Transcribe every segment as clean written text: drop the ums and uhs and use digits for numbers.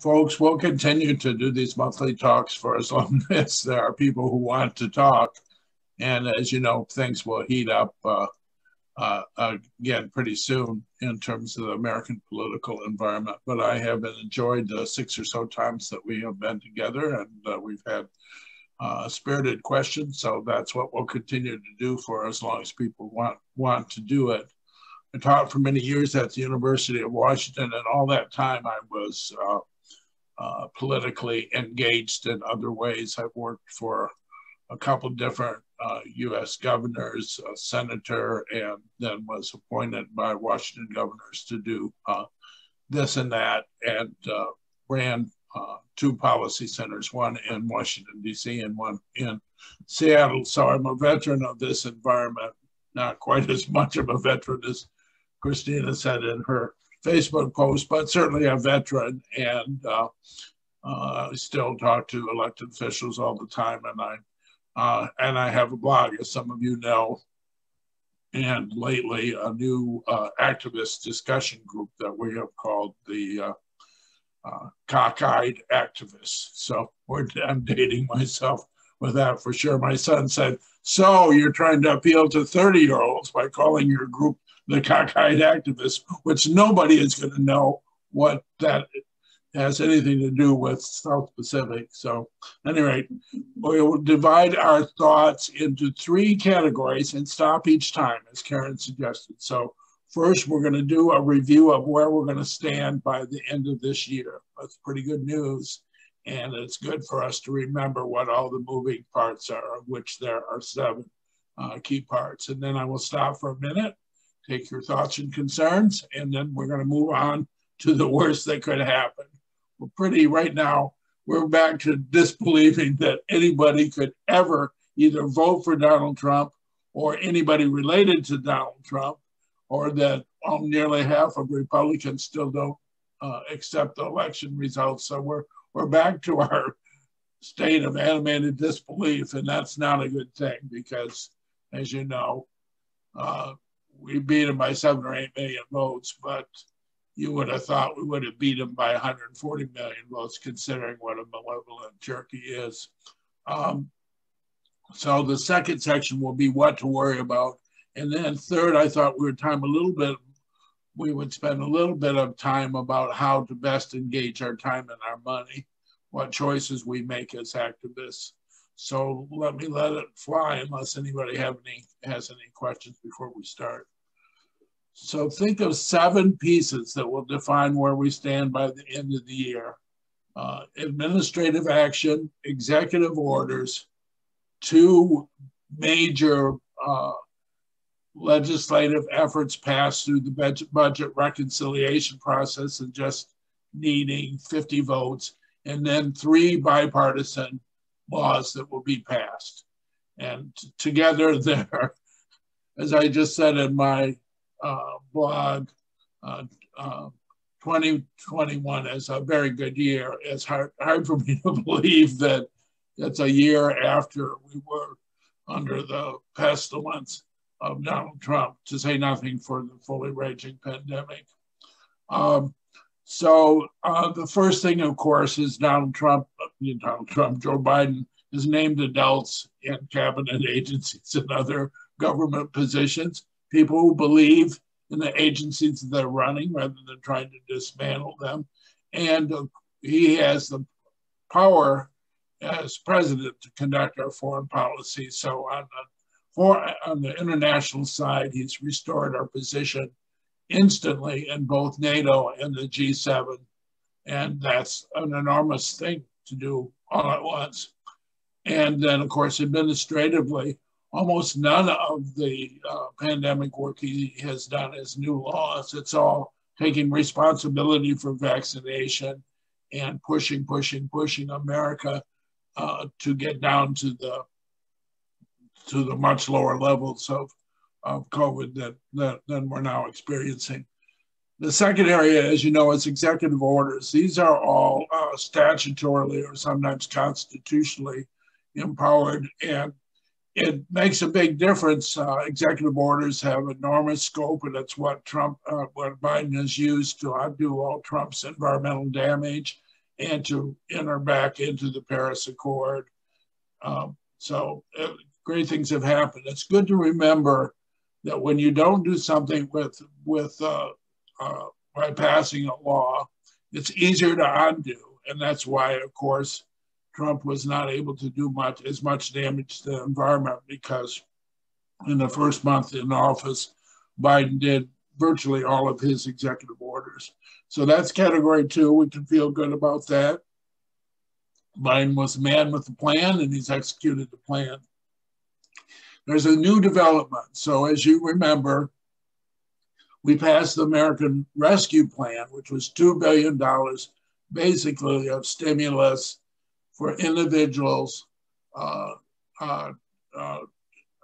Folks, we'll continue to do these monthly talks for as long as there are people who want to talk. And as you know, things will heat up again pretty soon in terms of the American political environment. But I have enjoyed the 6 or so times that we have been together, and we've had spirited questions. So that's what we'll continue to do for as long as people want to do it. I taught for many years at the University of Washington, and all that time I was politically engaged in other ways. I've worked for a couple different U.S. governors, a senator, and then was appointed by Washington governors to do this and that, and ran two policy centers, one in Washington, D.C. and one in Seattle. So I'm a veteran of this environment, not quite as much of a veteran as Christina said in her Facebook post, but certainly a veteran, and I still talk to elected officials all the time, and I have a blog, as some of you know, and lately a new activist discussion group that we have called the Cockeyed Activists. So I'm dating myself with that for sure. My son said, "So you're trying to appeal to 30-year-olds by calling your group the Cockeyed Activists," which nobody is going to know what that has anything to do with South Pacific. So at any rate, we will divide our thoughts into 3 categories and stop each time, as Karen suggested. So first, we're going to do a review of where we're going to stand by the end of this year. That's pretty good news. And it's good for us to remember what all the moving parts are, of which there are 7 key parts. And then I will stop for a minute, take your thoughts and concerns, and then we're going to move on to the worst that could happen. We're pretty, right now, we're back to disbelieving that anybody could ever either vote for Donald Trump or anybody related to Donald Trump, or that nearly half of Republicans still don't accept the election results. So we're back to our state of animated disbelief, and that's not a good thing because, as you know, we beat him by 7 or 8 million votes, but you would have thought we would have beat him by 140 million votes, considering what a malevolent jerk he is. So the second section will be what to worry about. And then third, I thought we would spend a little bit of time about how to best engage our time and our money, what choices we make as activists. So let it fly unless anybody has any questions before we start. So think of 7 pieces that will define where we stand by the end of the year. Administrative action, executive orders, 2 major legislative efforts passed through the budget reconciliation process and just needing 50 votes, and then 3 bipartisan laws that will be passed. And together they're, as I just said in my blog, 2021 is a very good year. It's hard for me to believe that it's a year after we were under the pestilence of Donald Trump, to say nothing for the fully raging pandemic. So the first thing, of course, is Joe Biden has named adults in cabinet agencies and other government positions, people who believe in the agencies that they're running rather than trying to dismantle them. And he has the power as president to conduct our foreign policy. So on the international side, he's restored our position instantly in both NATO and the G7. And that's an enormous thing to do all at once. And then, of course, administratively, almost none of the pandemic work he has done is new laws. It's all taking responsibility for vaccination and pushing America to get down to the much lower levels of COVID than we're now experiencing. The second area, as you know, is executive orders. These are all statutorily or sometimes constitutionally empowered, and it makes a big difference. Executive orders have enormous scope, and it's what Biden has used to undo all Trump's environmental damage and to enter back into the Paris Accord. Great things have happened. It's good to remember that when you don't do something by passing a law, it's easier to undo. And that's why, of course, Trump was not able to do as much damage to the environment, because in the first month in office, Biden did virtually all of his executive orders. So that's category 2. We can feel good about that. Biden was a man with a plan, and he's executed the plan. There's a new development. So as you remember, we passed the American Rescue Plan, which was $2 billion, basically of stimulus for individuals,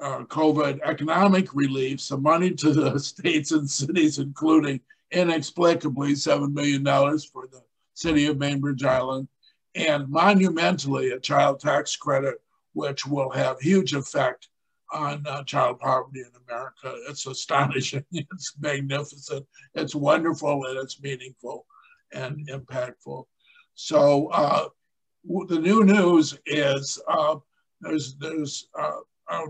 COVID economic relief, some money to the states and cities, including inexplicably $7 million for the city of Bainbridge Island, and monumentally a child tax credit, which will have huge effect on child poverty in America. It's astonishing, it's magnificent, it's wonderful, and it's meaningful and impactful. So the new news is I'll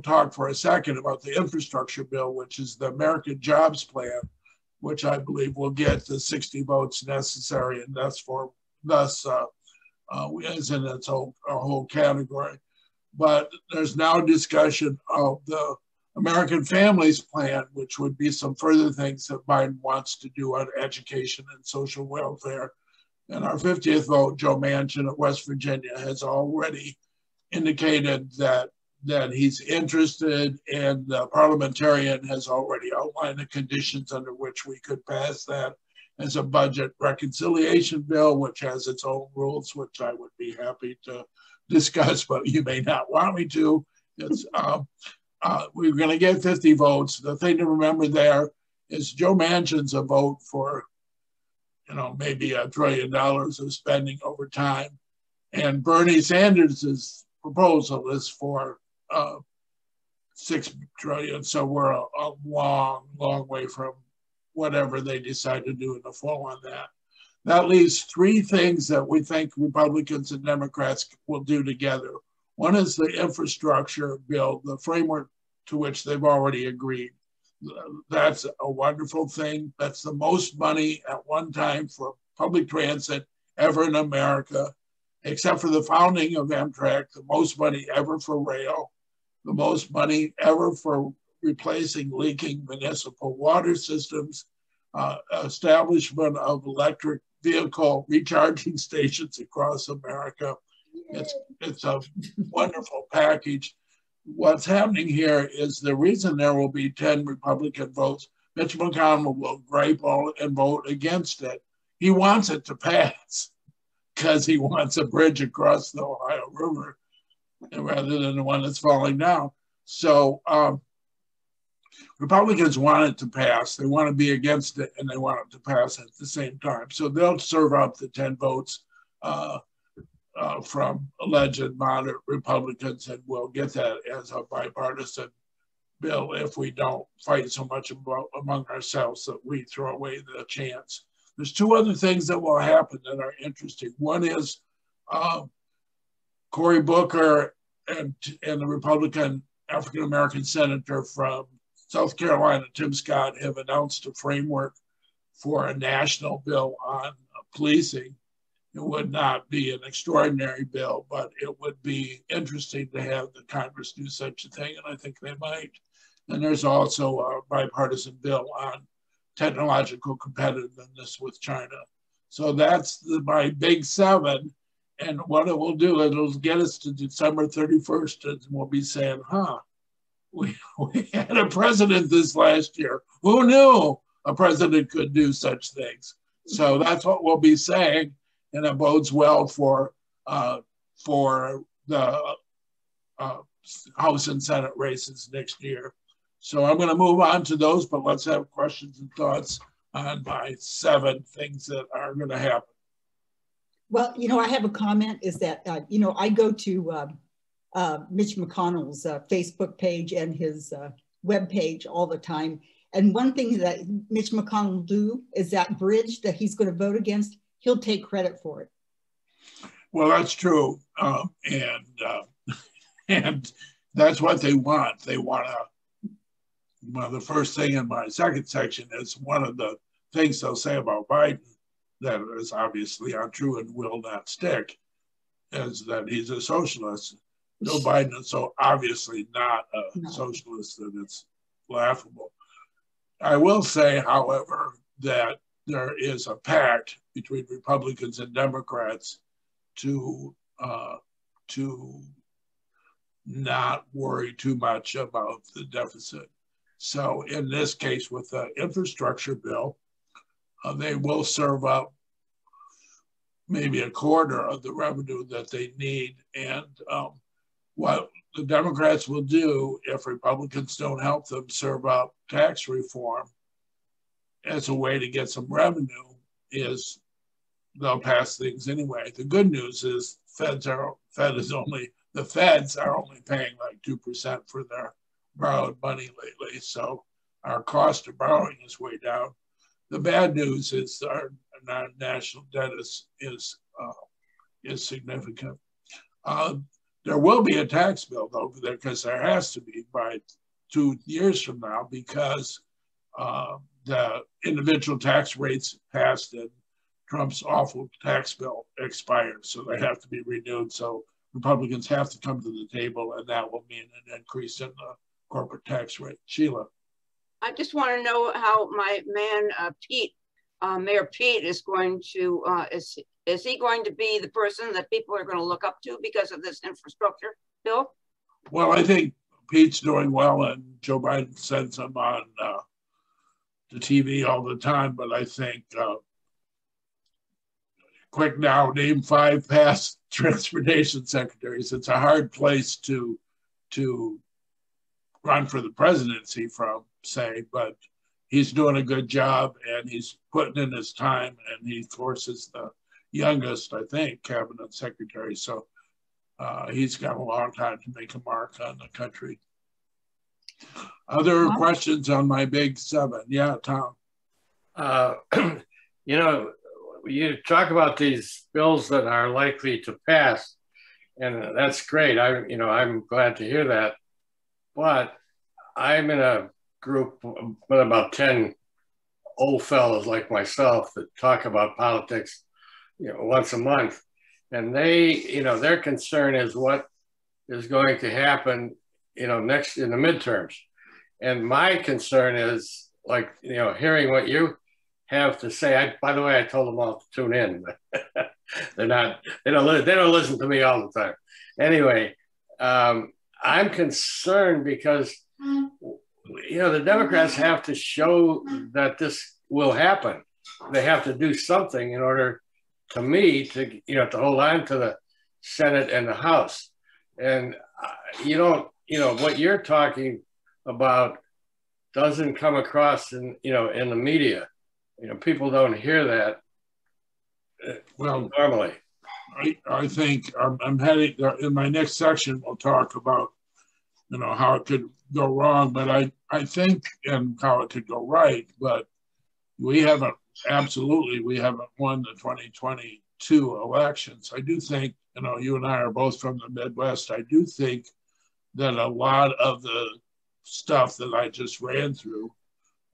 talk for a second about the infrastructure bill, which is the American Jobs Plan, which I believe will get the 60 votes necessary, and thus is in its whole category. But there's now discussion of the American Families Plan, which would be some further things that Biden wants to do on education and social welfare. And our 50th vote, Joe Manchin of West Virginia, has already indicated that he's interested, and the parliamentarian has already outlined the conditions under which we could pass that as a budget reconciliation bill, which has its own rules, which I would be happy to discuss, but you may not want me to. It's, we're going to get 50 votes. The thing to remember there is Joe Manchin's a vote for, maybe $1 trillion of spending over time. And Bernie Sanders' proposal is for $6 trillion. So we're a long, long way from whatever they decide to do in the fall on that. That leaves 3 things that we think Republicans and Democrats will do together. One is the infrastructure bill, the framework to which they've already agreed. That's a wonderful thing. That's the most money at one time for public transit ever in America, except for the founding of Amtrak, the most money ever for rail, the most money ever for replacing leaking municipal water systems, establishment of electric vehicle recharging stations across America. It's a wonderful package. What's happening here is the reason there will be 10 Republican votes, Mitch McConnell will gripe and vote against it. He wants it to pass because he wants a bridge across the Ohio River rather than the one that's falling down. So Republicans want it to pass. They want to be against it, and they want it to pass at the same time. So they'll serve up the 10 votes from alleged moderate Republicans, and we'll get that as a bipartisan bill if we don't fight so much among ourselves that we throw away the chance. There's 2 other things that will happen that are interesting. One is Cory Booker and the Republican African-American senator from South Carolina, Tim Scott, have announced a framework for a national bill on policing. It would not be an extraordinary bill, but it would be interesting to have the Congress do such a thing, and I think they might. And there's also a bipartisan bill on technological competitiveness with China. So that's my big 7. And what it will do, it'll get us to December 31st, and we'll be saying, we had a president this last year. Who knew a president could do such things? So that's what we'll be saying, and it bodes well for the House and Senate races next year. So I'm going to move on to those, but let's have questions and thoughts on my 7 things that are going to happen. Well, I have a comment is that, I go to Mitch McConnell's Facebook page and his web page all the time. And one thing that Mitch McConnell will do is that bridge that he's going to vote against, he'll take credit for it. Well, that's true. And that's what they want. They want to, well, the first thing in my second section is one of the things they'll say about Biden that is obviously untrue and will not stick is that he's a socialist. Joe Biden is so obviously not a socialist that it's laughable. I will say, however, that there is a pact between Republicans and Democrats to not worry too much about the deficit. So in this case, with the infrastructure bill, they will serve up maybe a quarter of the revenue that they need. And what the Democrats will do if Republicans don't help them serve up tax reform as a way to get some revenue is they'll pass things anyway. The good news is the feds are only paying like 2% for their borrowed money lately. So our cost of borrowing is way down. The bad news is our national debt is significant. There will be a tax bill though, because there has to be by 2 years from now, because the individual tax rates passed in Trump's awful tax bill expired, so they have to be renewed. So Republicans have to come to the table, and that will mean an increase in the corporate tax rate. Sheila. I just want to know how my man, Pete, Mayor Pete, is going to, is he going to be the person that people are going to look up to because of this infrastructure bill? Well, I think Pete's doing well, and Joe Biden sends him on the TV all the time, but I think, quick now, name 5 past transportation secretaries. It's a hard place to run for the presidency from, say, but he's doing a good job and he's putting in his time, and he, of course, is the youngest, I think, cabinet secretary. So he's got a long time to make a mark on the country. Other questions on my big 7? Yeah, Tom. You know, you talk about these bills that are likely to pass, and that's great. I'm glad to hear that. But I'm in a group with about 10 old fellows like myself that talk about politics, once a month. And they, their concern is what is going to happen, next in the midterms. And my concern is hearing what you have to say. By the way, I told them all to tune in, but they don't listen to me all the time. Anyway, I'm concerned because, the Democrats have to show that this will happen. They have to do something in order to me to hold on to the Senate and the House. And what you're talking about doesn't come across in the media. People don't hear that normally. I think I'm heading in my next section. We'll talk about how it could go wrong, but I think, and how it could go right. But we haven't won the 2022 elections. I do think, you and I are both from the Midwest. I do think that a lot of the stuff that I just ran through,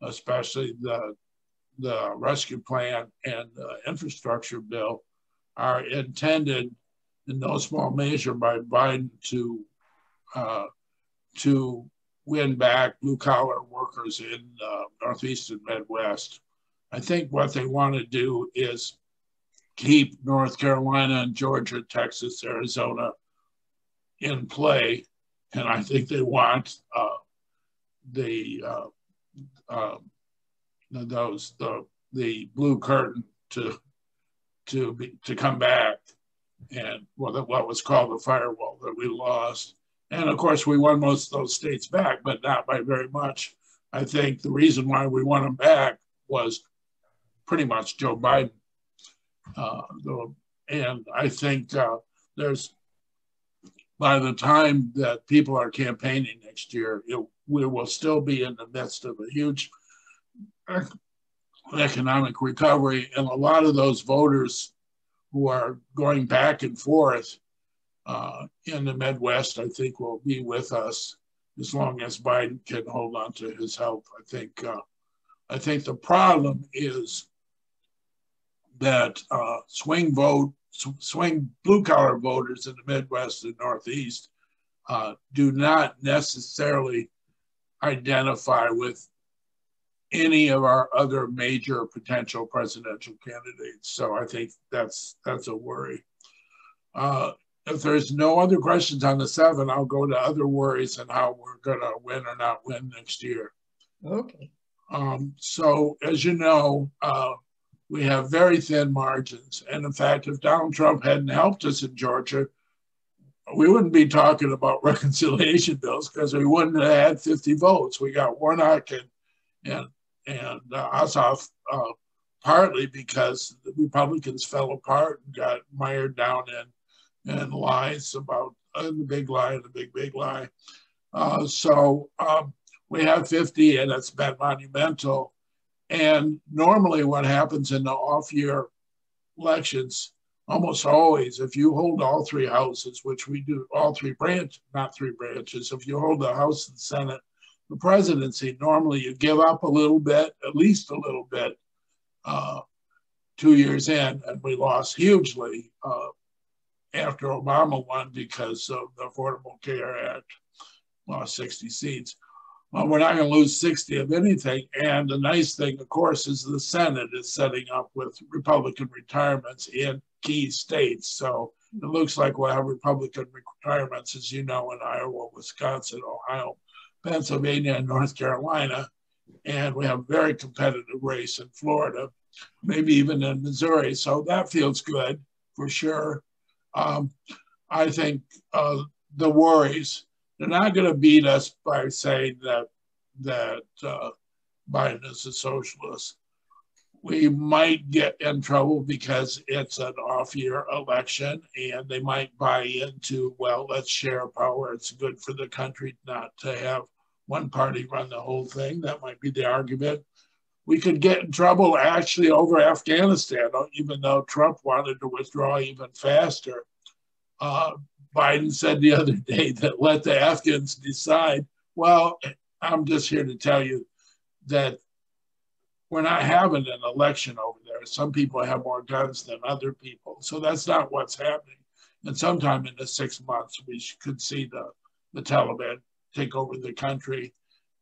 especially the rescue plan and the infrastructure bill, are intended in no small measure by Biden to win back blue collar workers in Northeast and Midwest. I think what they want to do is keep North Carolina and Georgia, Texas, Arizona in play. And I think they want the blue curtain to come back, and what was called the firewall that we lost. And of course, we won most of those states back, but not by very much. I think the reason why we won them back was pretty much Joe Biden. And I think by the time that people are campaigning next year, we will still be in the midst of a huge economic recovery. And a lot of those voters who are going back and forth in the Midwest, I think will be with us as long as Biden can hold on to his health. I think the problem is that swing blue collar voters in the Midwest and Northeast do not necessarily identify with any of our other major potential presidential candidates. So I think that's a worry. If there's no other questions on the 7, I'll go to other worries and how we're going to win or not win next year. Okay. So as you know, we have very thin margins. And in fact, if Donald Trump hadn't helped us in Georgia, we wouldn't be talking about reconciliation bills because we wouldn't have had 50 votes. We got Warnock and Ossoff partly because the Republicans fell apart and got mired down in lies about the big lie and the big lie. So we have 50 and it's been monumental. And normally what happens in the off-year elections, almost always, if you hold all 3 houses, which we do, all 3 branches, not 3 branches, if you hold the House and Senate, the presidency, normally you give up a little bit, at least a little bit, 2 years in, and we lost hugely after Obama won because of the Affordable Care Act, lost 60 seats. Well, we're not going to lose 60 of anything. And the nice thing, of course, is the Senate is setting up with Republican retirements in key states. So it looks like we'll have Republican retirements, as you know, in Iowa, Wisconsin, Ohio, Pennsylvania, and North Carolina. And we have a very competitive race in Florida, maybe even in Missouri. So that feels good for sure. I think the worries, they're not going to beat us by saying that Biden is a socialist. We might get in trouble because it's an off-year election and they might buy into, well, let's share power. It's good for the country not to have one party run the whole thing. That might be the argument. We could get in trouble actually over Afghanistan, even though Trump wanted to withdraw even faster. Biden said the other day that let the Afghans decide. Well, I'm just here to tell you that we're not having an election over there. Some people have more guns than other people. So that's not what's happening. And sometime in the 6 months, we could see the Taliban take over the country.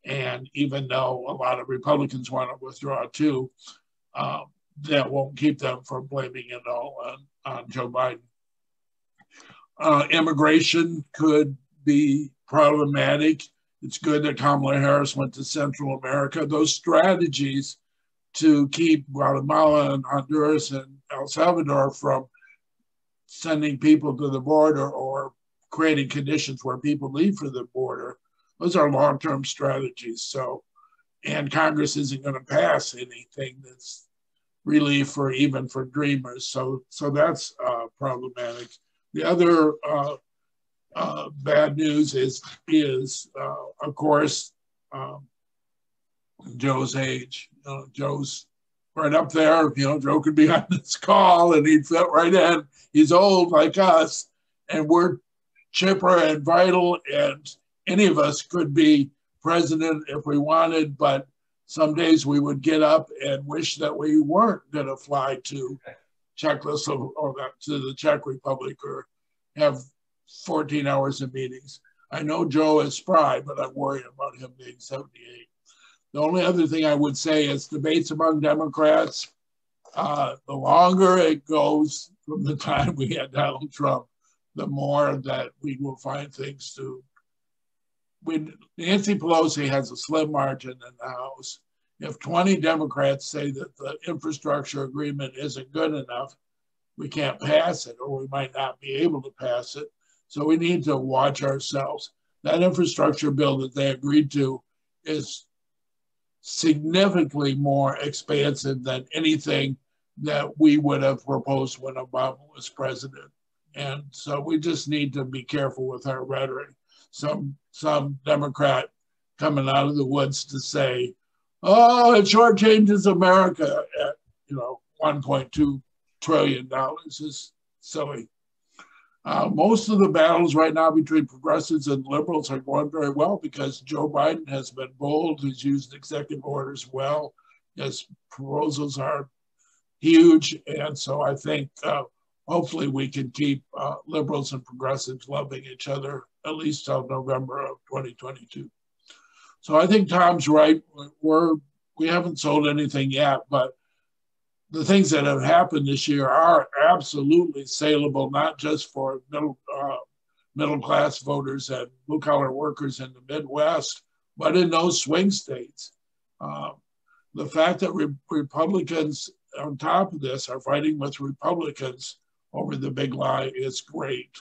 And even though a lot of Republicans want to withdraw too, that won't keep them from blaming it all on Joe Biden. Immigration could be problematic. It's good that Kamala Harris went to Central America. Those strategies to keep Guatemala and Honduras and El Salvador from sending people to the border or creating conditions where people leave for the border, those are long-term strategies. So, and Congress isn't going to pass anything that's relief or even for dreamers. So that's problematic. The other bad news is of course, Joe's age. Joe's right up there. Joe could be on this call and he'd fit right in. He's old like us, and we're chipper and vital, and any of us could be president if we wanted, but some days we would get up and wish that we weren't going to fly to Czechoslovakia or to the Czech Republic or have 14 hours of meetings. I know Joe is spry, but I worry about him being 78. The only other thing I would say is debates among Democrats, the longer it goes from the time we had Donald Trump, the more that we will find things to. Nancy Pelosi has a slim margin in the House. If 20 Democrats say that the infrastructure agreement isn't good enough, we can't pass it, or we might not be able to pass it. So we need to watch ourselves. That infrastructure bill that they agreed to is significantly more expansive than anything that we would have proposed when Obama was president. And so we just need to be careful with our rhetoric. Some Democrat coming out of the woods to say, oh, it shortchanges America at $1.2 trillion is silly. Most of the battles right now between progressives and liberals are going very well because Joe Biden has been bold. He's used executive orders well. His proposals are huge. And so I think hopefully we can keep liberals and progressives loving each other at least till November of 2022. So I think Tom's right. We haven't sold anything yet, but the things that have happened this year are absolutely saleable, not just for middle class voters and blue collar workers in the Midwest, but in those swing states. The fact that Republicans on top of this are fighting with Republicans over the big lie is great.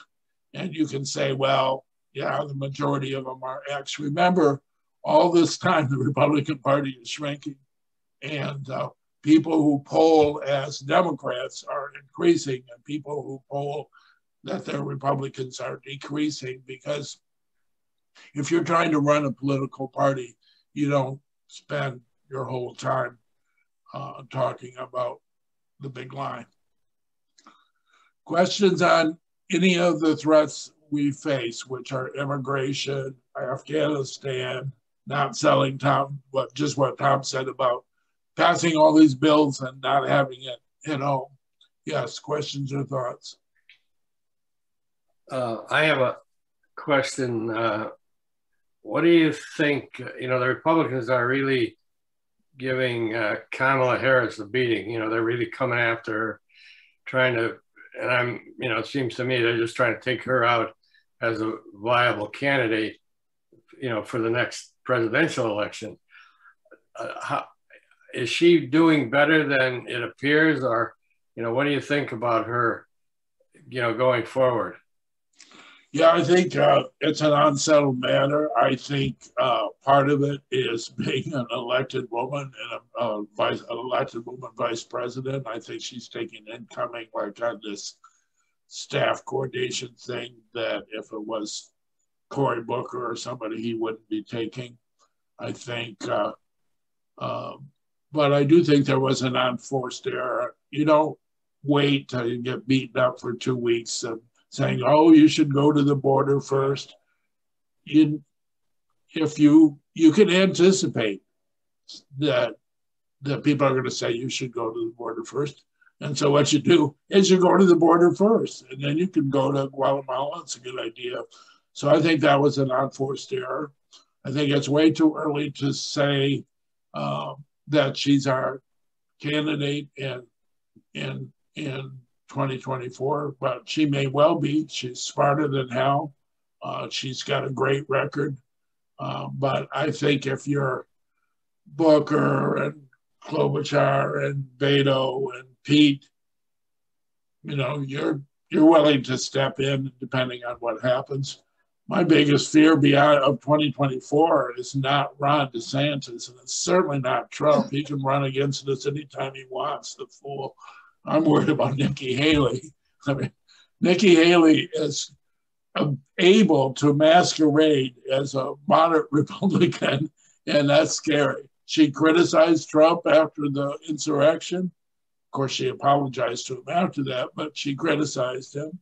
And you can say, well, yeah, the majority of them are X. Remember, all this time, the Republican Party is shrinking, and people who poll as Democrats are increasing, and people who poll that they're Republicans are decreasing, because if you're trying to run a political party, you don't spend your whole time talking about the big line. Questions on any of the threats we face, which are immigration, Afghanistan, not selling just what Tom said about passing all these bills and not having it hit home. Yes, questions or thoughts? I have a question. What do you think, the Republicans are really giving Kamala Harris a beating. They're really coming after her, trying to, and it seems to me they're just trying to take her out as a viable candidate, for the next presidential election. Is she doing better than it appears, or, what do you think about her, going forward? Yeah, I think it's an unsettled matter. I think part of it is being an elected woman and an elected woman vice president. I think she's taking incoming like on this staff coordination thing that if it was Cory Booker or somebody, he wouldn't be taking. I think, but I do think there was an unforced error. You don't wait till you get beaten up for 2 weeks of saying, oh, you should go to the border first. If you can anticipate that people are going to say you should go to the border first. And so what you do is you go to the border first, and then you can go to Guatemala. It's a good idea. So I think that was an unforced error. I think it's way too early to say that she's our candidate in 2024, but she may well be. She's smarter than hell. She's got a great record. But I think if you're Booker and Klobuchar and Beto and Pete, you're willing to step in depending on what happens. My biggest fear beyond of 2024 is not Ron DeSantis, and it's certainly not Trump. He can run against us anytime he wants, the fool. I'm worried about Nikki Haley. I mean, Nikki Haley is able to masquerade as a moderate Republican, and that's scary. She criticized Trump after the insurrection. Of course, she apologized to him after that, but she criticized him.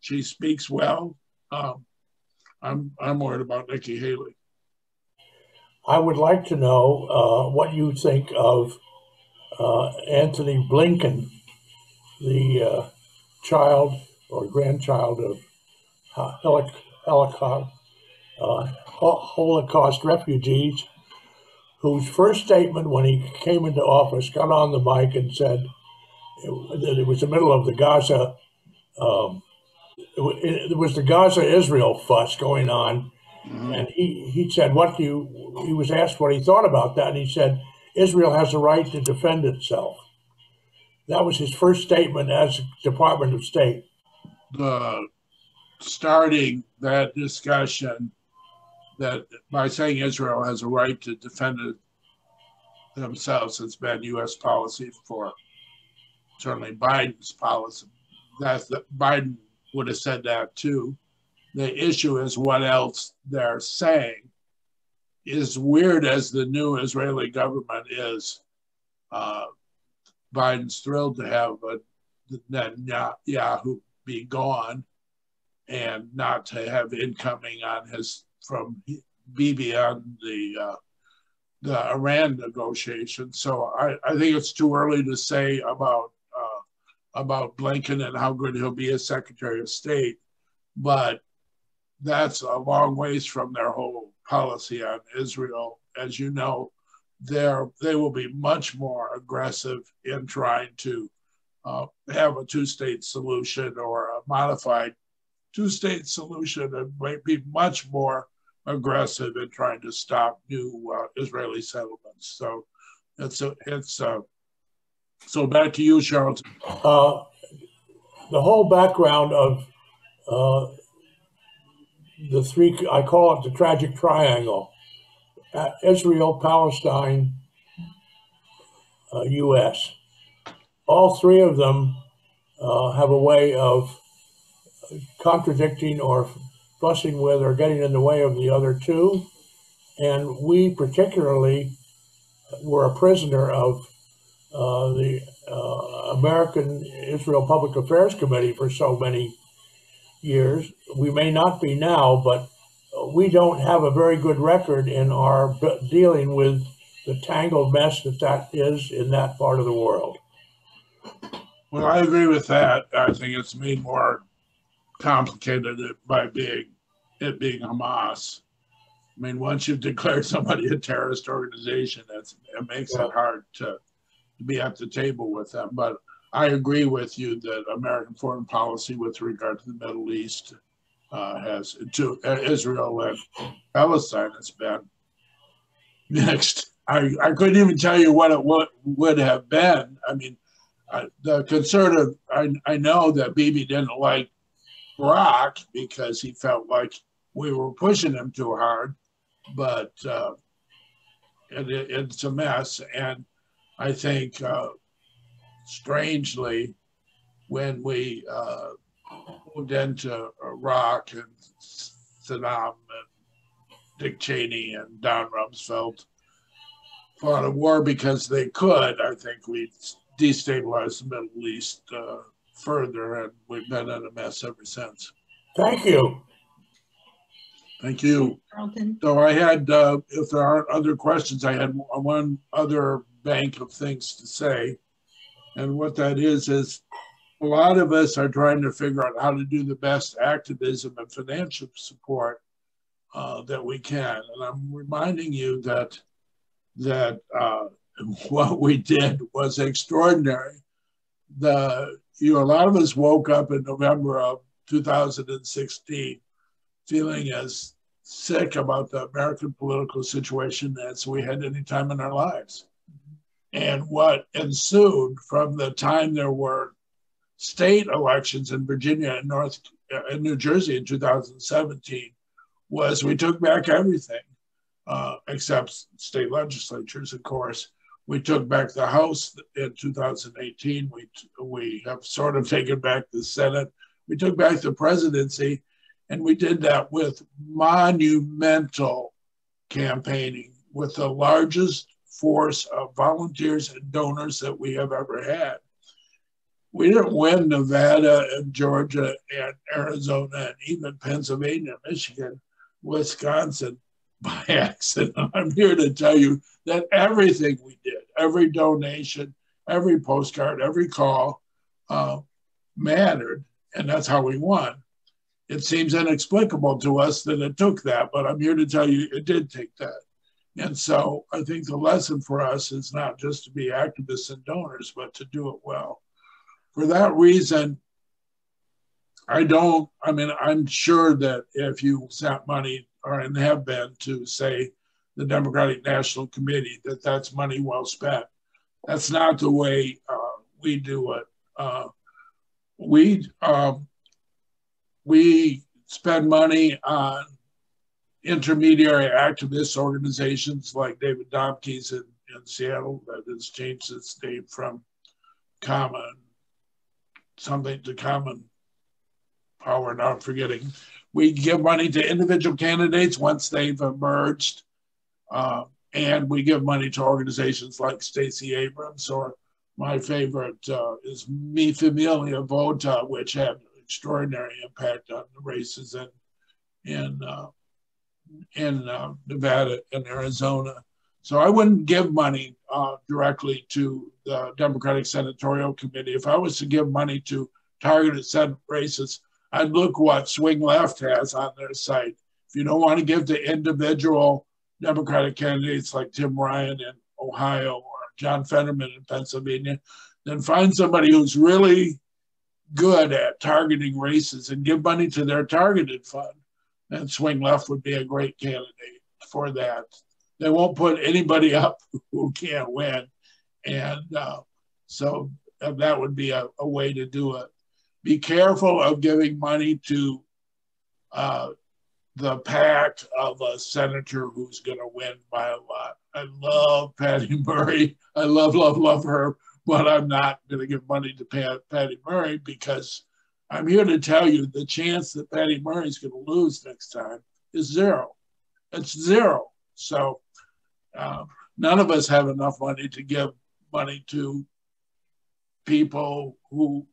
She speaks well. I'm worried about Nikki Haley. I would like to know what you think of Anthony Blinken, the child or grandchild of Holocaust refugees, whose first statement when he came into office got on the mic and said that it was the middle of the Gaza. It was the Gaza-Israel fuss going on, and he said, he was asked what he thought about that, and he said, Israel has a right to defend itself. That was his first statement as Department of State. Starting that discussion that by saying Israel has a right to defend themselves has been U.S. policy for certainly Biden's policy. Biden would have said that too. The issue is what else they're saying. As weird as the new Israeli government is, Biden's thrilled to have Netanyahu be gone and not to have incoming on his from Bibi on the Iran negotiations. So I think it's too early to say about Blinken and how good he'll be as Secretary of State, but that's a long ways from their whole policy on Israel. As you know, they will be much more aggressive in trying to have a two-state solution or a modified two-state solution, and might be much more aggressive in trying to stop new Israeli settlements. So so back to you, Charlton. The whole background of the three, I call it the tragic triangle: Israel, Palestine, U.S. All three of them have a way of contradicting or fussing with or getting in the way of the other two. And we particularly were a prisoner of the American Israel Public Affairs Committee for so many years. We may not be now, but we don't have a very good record in our dealing with the tangled mess that is in that part of the world. Well, I agree with that. I think it's made more complicated by being Hamas. I mean, once you've declared somebody a terrorist organization, it makes it hard to be at the table with them. But I agree with you that American foreign policy with regard to the Middle East has to Israel and Palestine has been mixed. I couldn't even tell you what it would have been. I mean, the conservative, I know that Bibi didn't like Barack because he felt like we were pushing him too hard, but it's a mess. And I think, strangely, when we moved into Iraq and Saddam and Dick Cheney and Don Rumsfeld fought a war because they could, I think we destabilized the Middle East further, and we've been in a mess ever since. Thank you. Thank you. Charlton. So I had, if there aren't other questions, I had one other bank of things to say. And what that is a lot of us are trying to figure out how to do the best activism and financial support that we can. And I'm reminding you that what we did was extraordinary. A lot of us woke up in November of 2016 feeling as sick about the American political situation as we had any time in our lives. And what ensued from the time there were state elections in Virginia and New Jersey in 2017 was we took back everything, except state legislatures, of course. We took back the House in 2018. We have sort of taken back the Senate. We took back the presidency, and we did that with monumental campaigning, with the largest force of volunteers and donors that we have ever had. We didn't win Nevada and Georgia and Arizona and even Pennsylvania, Michigan, Wisconsin by accident. I'm here to tell you that everything we did, every donation, every postcard, every call mattered, and that's how we won. It seems inexplicable to us that it took that, but I'm here to tell you it did take that. And so I think the lesson for us is not just to be activists and donors, but to do it well. For that reason, I'm sure that if you sent money and have been to, say, the Democratic National Committee, that's money well spent. That's not the way we do it. We spend money on intermediary activist organizations like David Domke's in Seattle that has changed its name from something to Common Power, now I'm forgetting. We give money to individual candidates once they've emerged, and we give money to organizations like Stacey Abrams or My favorite is Mi Familia Vota, which had extraordinary impact on the races in Nevada and Arizona. So I wouldn't give money directly to the Democratic Senatorial Committee. If I was to give money to targeted Senate races, I'd look what Swing Left has on their site. If you don't want to give to individual Democratic candidates like Tim Ryan in Ohio or John Fetterman in Pennsylvania, then find somebody who's really good at targeting races and give money to their targeted fund. And Swing Left would be a great candidate for that. They won't put anybody up who can't win. And so that would be a way to do it. Be careful of giving money to the PAC of a senator who's going to win by a lot. I love Patty Murray. I love her, but I'm not going to give money to Patty Murray because I'm here to tell you the chance that Patty Murray is going to lose next time is zero. It's zero. So none of us have enough money to give money to people who,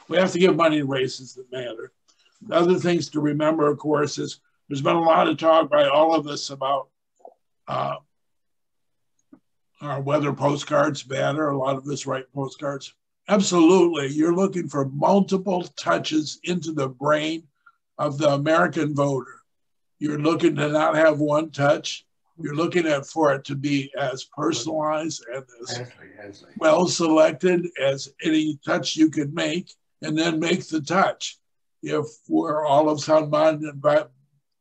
we have to give money to races that matter. The other things to remember, of course, is there's been a lot of talk by all of us about whether postcards matter. A lot of us write postcards. Absolutely. You're looking for multiple touches into the brain of the American voter. You're looking to not have one touch. You're looking for it to be as personalized and as well selected as any touch you could make, and then make the touch. If we're all of sound mind and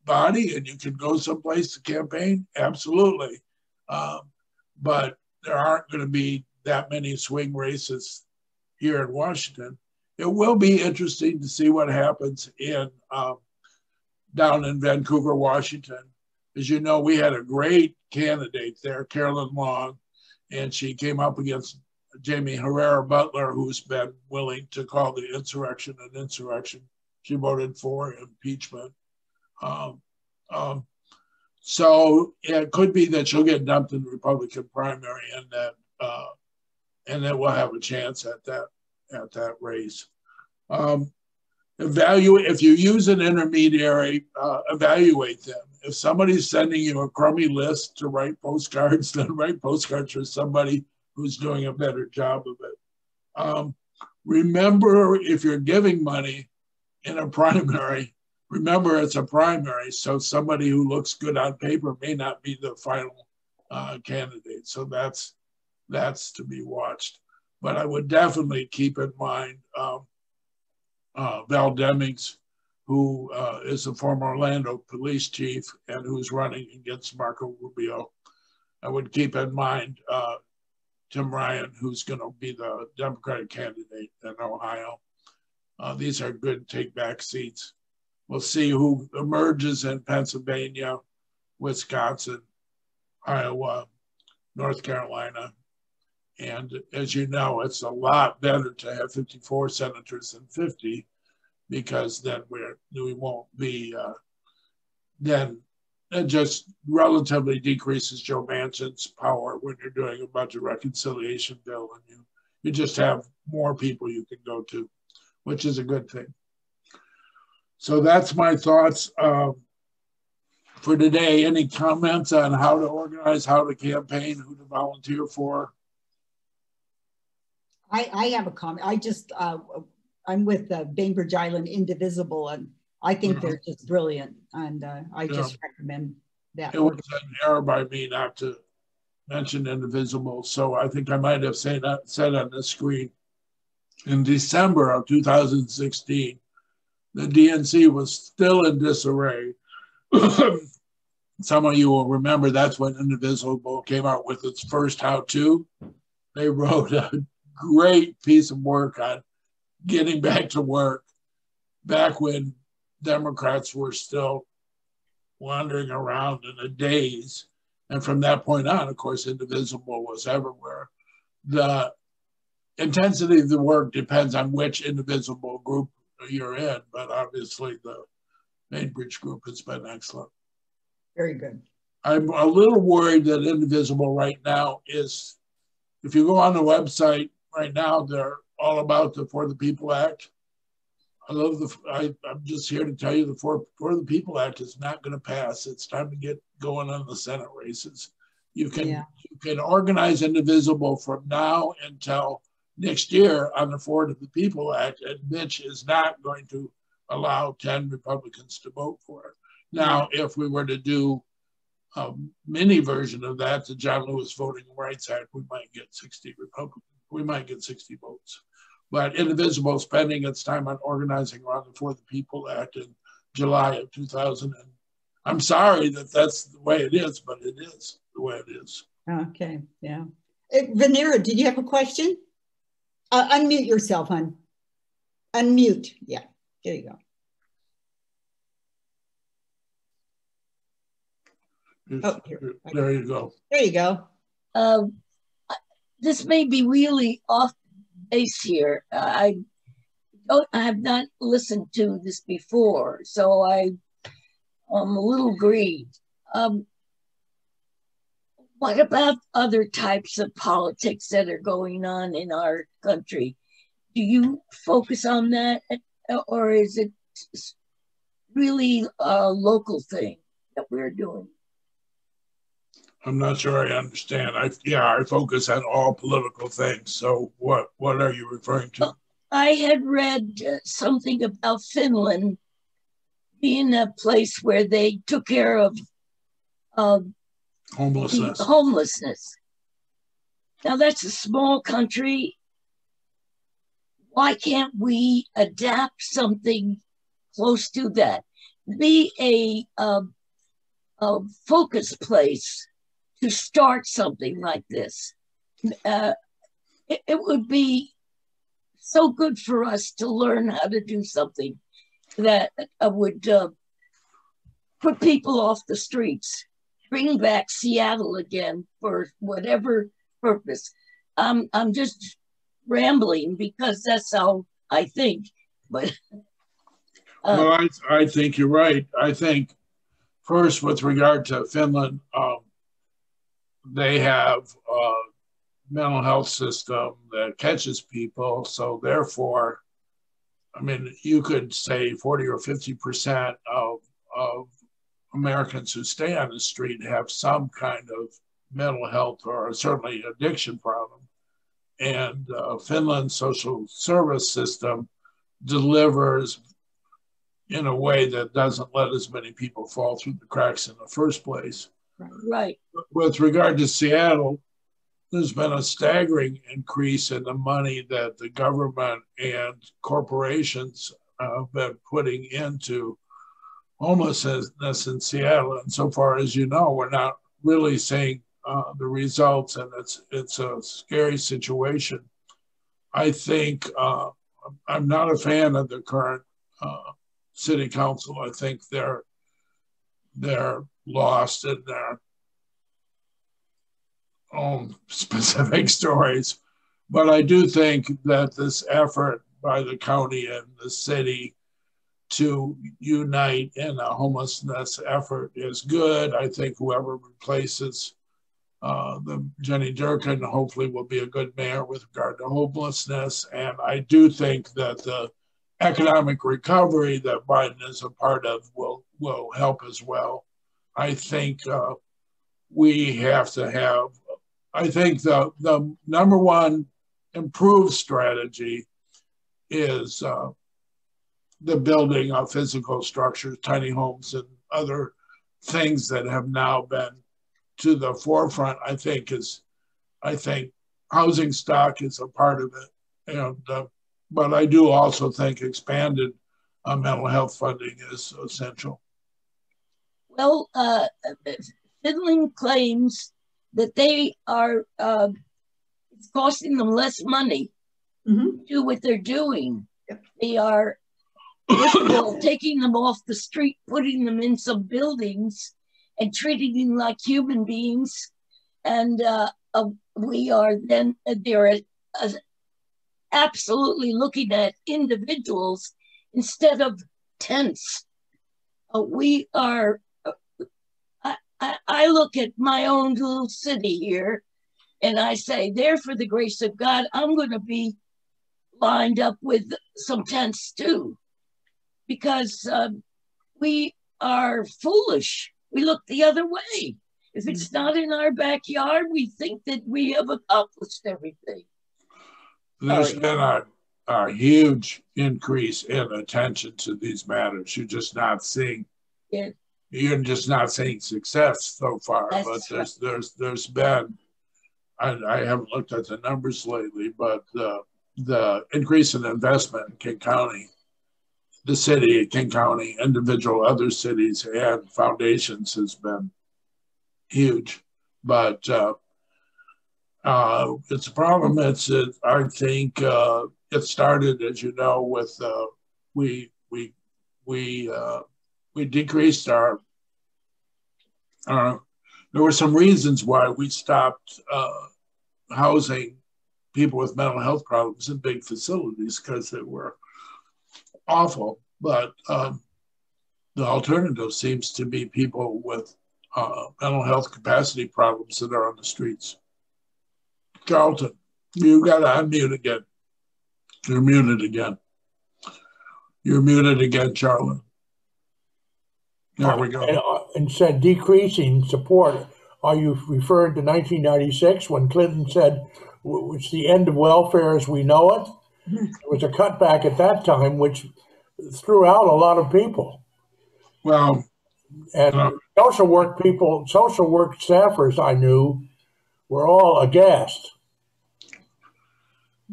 body and you can go someplace to campaign, absolutely. But there aren't going to be that many swing races here in Washington. It will be interesting to see what happens down in Vancouver, Washington. As you know, we had a great candidate there, Carolyn Long, and she came up against Jamie Herrera Butler, who's been willing to call the insurrection an insurrection. She voted for impeachment. So it could be that she'll get dumped in the Republican primary, and that we'll have a chance at that race. If you use an intermediary, evaluate them. If somebody's sending you a crummy list to write postcards, then write postcards for somebody who's doing a better job of it. Remember, if you're giving money in a primary, remember it's a primary, so somebody who looks good on paper may not be the final candidate. So that's to be watched. But I would definitely keep in mind Val Demings, who is a former Orlando police chief and who's running against Marco Rubio. I would keep in mind Tim Ryan, who's going to be the Democratic candidate in Ohio. These are good take-back seats. We'll see who emerges in Pennsylvania, Wisconsin, Iowa, North Carolina. And as you know, it's a lot better to have 54 senators than 50, because then we won't be, then it just relatively decreases Joe Manchin's power when you're doing a budget reconciliation bill, and you just have more people you can go to, which is a good thing. So that's my thoughts for today. Any comments on how to organize, how to campaign, who to volunteer for? I have a comment. I'm with Bainbridge Island Indivisible, and I think they're just brilliant, and I just recommend that. It was an error by me not to mention Indivisible, so I think I might have said on the screen. In December of 2016, the DNC was still in disarray. Some of you will remember that's when Indivisible came out with its first how-to. They wrote a great piece of work on getting back to work back when Democrats were still wandering around in a daze. And from that point on, of course, Indivisible was everywhere. The intensity of the work depends on which Indivisible group you're in, but obviously the Bainbridge group has been excellent. Very good. I'm a little worried that Indivisible right now is, if you go on the website, right now they're all about the For the People Act. I'm just here to tell you the For the People Act is not going to pass. It's time to get going on the Senate races. You can organize Indivisible from now until next year on the For the People Act, and Mitch is not going to allow 10 Republicans to vote for it. Now, if we were to do a mini version of that, the John Lewis Voting Rights Act, we might get 60 Republicans. We might get 60 votes. But Indivisible is spending its time on organizing around the For the People Act in July of 2000. And I'm sorry that that's the way it is, but it is the way it is. Okay, yeah. Vanera, did you have a question? Unmute yourself, hon. Unmute, yeah, there you go. Oh, here. There you go. There you go. This may be really off base here. I have not listened to this before, so I'm a little grieved. What about other types of politics that are going on in our country? Do you focus on that, or is it really a local thing that we're doing? I'm not sure I understand. I focus on all political things. So what are you referring to? I had read something about Finland being a place where they took care of homelessness. Now that's a small country. Why can't we adapt something close to that? Be a focus place to start something like this. It would be so good for us to learn how to do something that would put people off the streets, bring back Seattle again for whatever purpose. I'm just rambling because that's how I think. But well, I think you're right. I think first, with regard to Finland, they have a mental health system that catches people. So therefore, I mean, you could say 40 or 50% of Americans who stay on the street have some kind of mental health or certainly addiction problem. And Finland's social service system delivers in a way that doesn't let as many people fall through the cracks in the first place. Right. With regard to Seattle, there's been a staggering increase in the money that the government and corporations have been putting into homelessness in Seattle. And so far as you know, we're not really seeing the results, and it's a scary situation. I think I'm not a fan of the current city council. I think they're lost in their own specific stories. But I do think that this effort by the county and the city to unite in a homelessness effort is good. I think whoever replaces the Jenny Durkin hopefully will be a good mayor with regard to homelessness. And I do think that the economic recovery that Biden is a part of will help as well. I think we have to have, I think the number one improved strategy is the building of physical structures, tiny homes and other things that have now been to the forefront. I think housing stock is a part of it. And, but I do also think expanded mental health funding is essential. Well, Finland claims that they are, it's costing them less money to do what they're doing. Yep. They are, first of all, taking them off the street, putting them in some buildings and treating them like human beings. And we are then, they're absolutely looking at individuals instead of tents. We are, I look at my own little city here, and I say, there, for the grace of God, I'm going to be lined up with some tents too, because we are foolish. We look the other way. If it's not in our backyard, we think that we have accomplished everything. There's been a huge increase in attention to these matters. You're just not seeing success so far. But there's been, I haven't looked at the numbers lately, but the increase in investment in King County, the city of King County, individual other cities and foundations has been huge. But it's a problem. I think it started, as you know, with we decreased our. There were some reasons why we stopped housing people with mental health problems in big facilities, because they were awful. But the alternative seems to be people with mental health capacity problems that are on the streets. Charlton, you got to unmute again. You're muted again. You're muted again, Charlton. There we go. And said decreasing support. Are you referring to 1996 when Clinton said it's the end of welfare as we know it? There was a cutback at that time, which threw out a lot of people. Well, and social work staffers I knew were all aghast.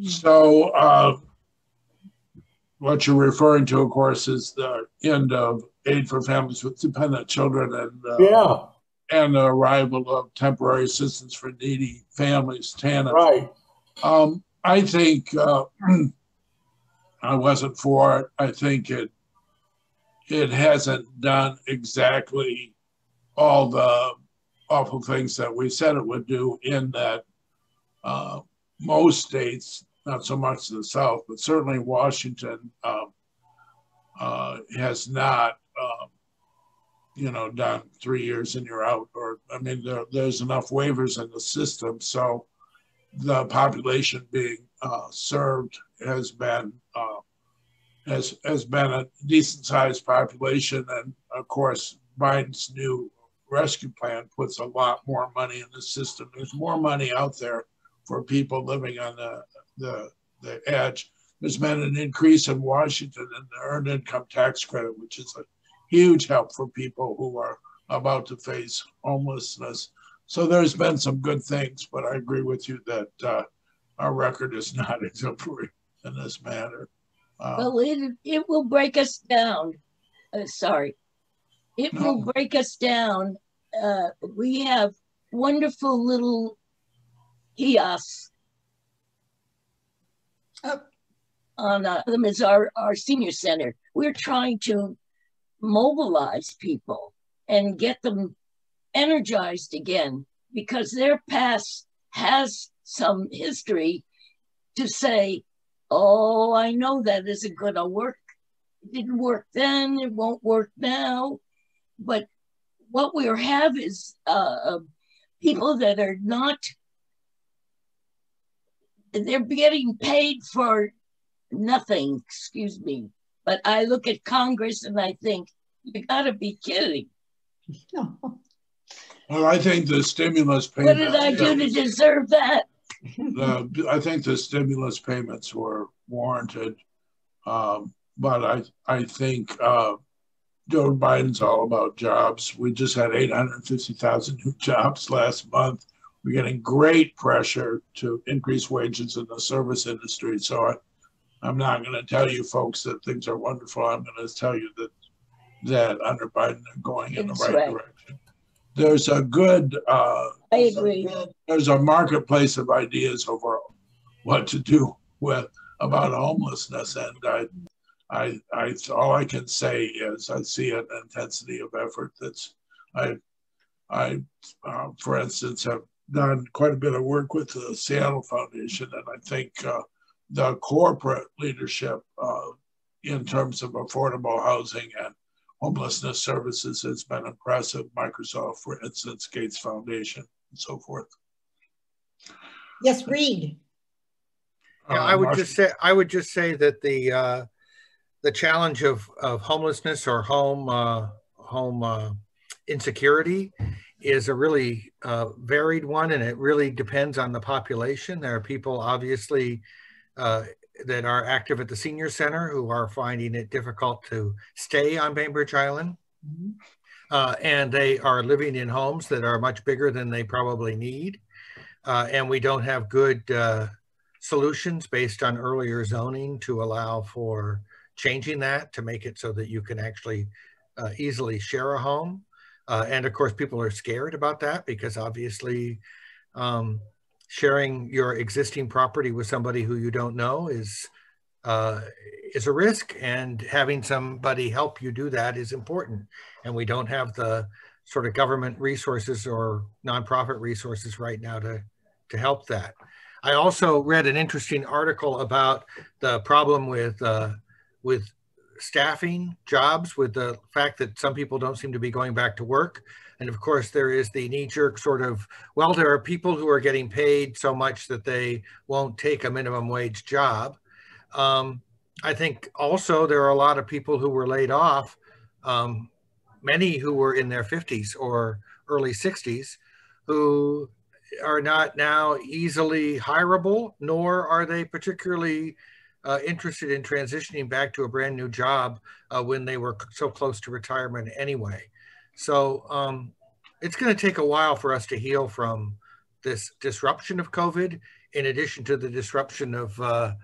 So what you're referring to, of course, is the end of aid for families with dependent children and the arrival of temporary assistance for needy families, TANF. Right. I think I wasn't for it. I think it hasn't done exactly all the awful things that we said it would do, in that most states, not so much the South, but certainly Washington has not, done 3 years and you're out. Or, I mean, there's enough waivers in the system. So the population being served has been a decent sized population. And of course, Biden's new rescue plan puts a lot more money in the system. There's more money out there for people living on the edge. There's been an increase in Washington in the earned income tax credit, which is a huge help for people who are about to face homelessness. So there's been some good things, but I agree with you that our record is not exemplary in this matter. Well, it will break us down. It will break us down. We have wonderful little kiosks on them as our senior center. We're trying to mobilize people and get them energized again, because their past has some history to say, oh, I know that isn't going to work. It didn't work then, it won't work now. But what we have is people that are not, they're getting paid for nothing, excuse me. But I look at Congress and I think, you gotta be kidding. Well, I think the stimulus payments. What did I do to deserve that? I think the stimulus payments were warranted. But I think Joe Biden's all about jobs. We just had 850,000 new jobs last month. We're getting great pressure to increase wages in the service industry. So I'm not going to tell you folks that things are wonderful. I'm going to tell you that under Biden they're going in the right direction. There's a good, I agree. There's a marketplace of ideas over what to do about homelessness, and I all I can say is I see an intensity of effort I for instance have done quite a bit of work with the Seattle Foundation, and I think the corporate leadership in terms of affordable housing and homelessness services has been impressive. Microsoft, for instance, Gates Foundation, and so forth. Yes, Reed. Yeah, I would just say that the challenge of homelessness or home insecurity is a really varied one, and it really depends on the population. There are people obviously that are active at the senior center who are finding it difficult to stay on Bainbridge Island. Mm-hmm. And they are living in homes that are much bigger than they probably need. And we don't have good solutions based on earlier zoning to allow for changing that to make it so that you can actually easily share a home. And of course, people are scared about that because obviously sharing your existing property with somebody who you don't know is a risk, and having somebody help you do that is important. And we don't have the sort of government resources or nonprofit resources right now to help that. I also read an interesting article about the problem with staffing jobs, with the fact that some people don't seem to be going back to work. And of course, there is the knee-jerk sort of, well, there are people who are getting paid so much that they won't take a minimum wage job. I think also there are a lot of people who were laid off, many who were in their 50s or early 60s, who are not now easily hireable, nor are they particularly interested in transitioning back to a brand new job when they were so close to retirement anyway. So it's going to take a while for us to heal from this disruption of COVID, in addition to the disruption of the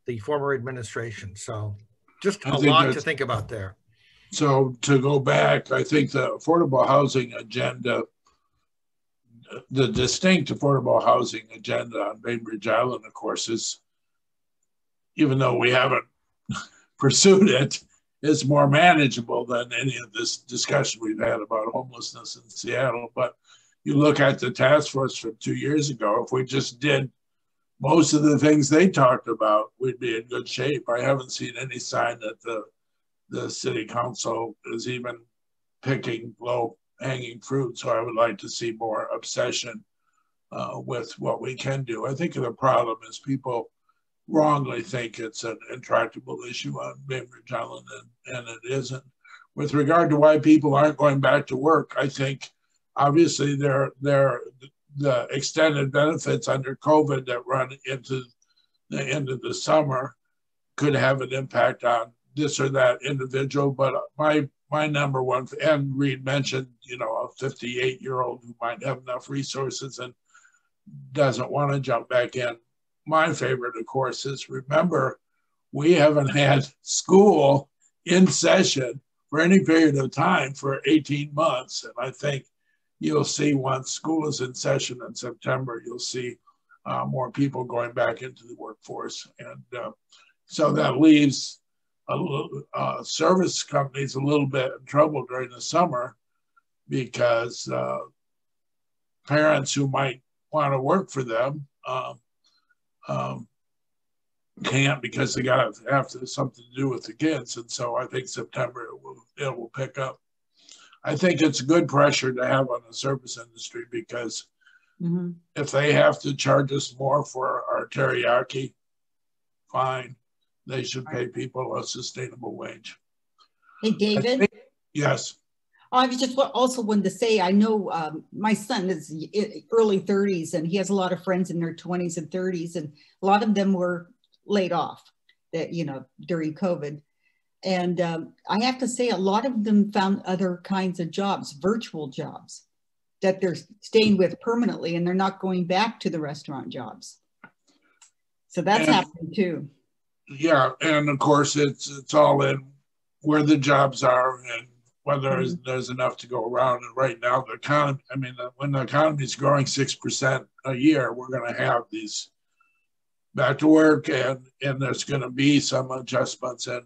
the former administration. So just a lot to think about there. So to go back, I think the affordable housing agenda, the distinct affordable housing agenda on Bainbridge Island, of course, is, even though we haven't pursued it, is more manageable than any of this discussion we've had about homelessness in Seattle. But you look at the task force from 2 years ago, if we just did most of the things they talked about, we'd be in good shape. I haven't seen any sign that the city council is even picking low-hanging fruit. So I would like to see more obsession with what we can do. I think the problem is people wrongly think it's an intractable issue on Bainbridge Island, and it isn't. With regard to why people aren't going back to work, I think obviously the extended benefits under COVID that run into the end of the summer could have an impact on this or that individual. But my number one, and Reed mentioned, you know, a 58-year-old who might have enough resources and doesn't want to jump back in. My favorite, of course, is, remember, we haven't had school in session for any period of time for 18 months. And I think you'll see, once school is in session in September, you'll see more people going back into the workforce. And so that leaves service companies a little bit in trouble during the summer, because parents who might want to work for them can't, because they got to have something to do with the kids. And so I think September it will pick up. I think it's good pressure to have on the service industry, because if they have to charge us more for our teriyaki, fine. They should pay people a sustainable wage. Hey, David? Yes. I was just also wanted to say, I know my son is early 30s, and he has a lot of friends in their 20s and 30s, and a lot of them were laid off, that, you know, during COVID. And I have to say, a lot of them found other kinds of jobs, virtual jobs, that they're staying with permanently, and they're not going back to the restaurant jobs. So that's happening too. Yeah, and of course it's all in where the jobs are and whether there's enough to go around. And right now the economy, I mean, when the economy is growing 6% a year, we're going to have these back to work, and there's going to be some adjustments, and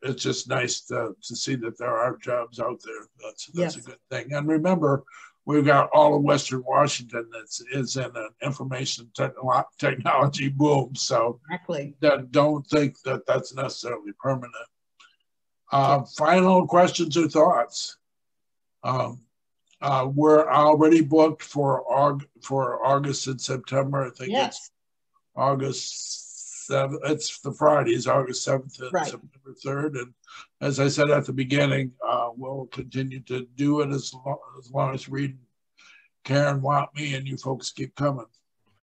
it's just nice to see that there are jobs out there. That's a good thing. And remember, we've got all of Western Washington is in an information technology boom. So don't think that that's necessarily permanent. Final questions or thoughts? We're already booked for August and September. I think it's August 7th. It's the Fridays, August 7th and September 3rd. And as I said at the beginning, we'll continue to do it as long as Reed and Karen want me, and you folks keep coming.